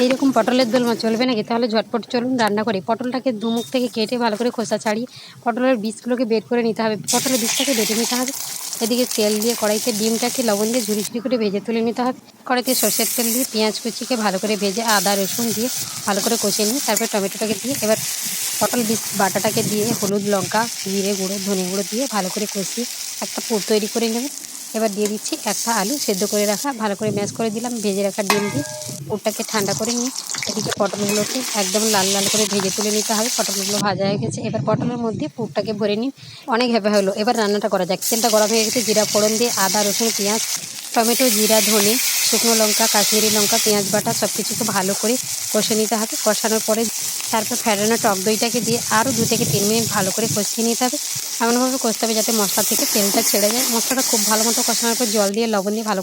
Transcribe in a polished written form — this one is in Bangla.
এইরকম পটলের দোলমা চলবে নাকি? তাহলে ঝটপট চলুন রান্না করি। পটলটাকে দুমুখ থেকে কেটে ভালো করে খোসা ছাড়িয়ে পটলের বীজগুলোকে বের করে নিতে হবে। পটলের বীজটাকে বেটে নিতে হবে। এদিকে তেল দিয়ে কড়াইতে ডিমটাকে লবণ দিয়ে ঝুরি ঝুরি করে ভেজে তুলে নিতে হবে। কড়াইতে সর্ষের তেল দিয়ে পেঁয়াজ কুচিকে ভালো করে ভেজে আদা রসুন দিয়ে ভালো করে কষিয়ে নিয়ে তারপর টমেটোটাকে দিয়ে এবার পটল বীজ বাটাটাকে দিয়ে হলুদ লঙ্কা জিরে গুঁড়ো ধনে গুঁড়ো দিয়ে ভালো করে কষিয়ে একটা পুর তৈরি করে নেব। এবার দিয়ে দিচ্ছি একটা আলু সেদ্ধ করে রাখা, ভালো করে ম্যাশ করে দিলাম। ভেজে রাখা ডিম দিয়ে পুরটাকে ঠান্ডা করে নিয়ে এদিকে পটলগুলোকে একদম লাল লাল করে ভেজে তুলে নিতে হবে। পটলগুলো ভাজা হয়ে গেছে, এবার পটলের মধ্যে পুরটাকে ভরে নিন। অনেক হেভি হলো, এবার রান্নাটা করা যাক। তেলটা গরম হয়ে গেছে, জিরা ফোড়ন দিয়ে আদা রসুন পেঁয়াজ টমেটো জিরা ধনে শুকনো লঙ্কা কাশ্মীরি লঙ্কা পেঁয়াজ বাটা সব কিছুকে ভালো করে কষে নিতে হবে। কষানোর পরে তারপর ফেটানো টক দইটাকে দিয়ে আরও 2 থেকে 3 মিনিট ভালো করে কষিয়ে নিতে হবে। এমনভাবে কষতে হবে যাতে মশলা থেকে তেলটা ছেড়ে যায়। মশলাটা খুব ভালো মতো কষানোর পর জল দিয়ে লবণ দিয়ে ভালো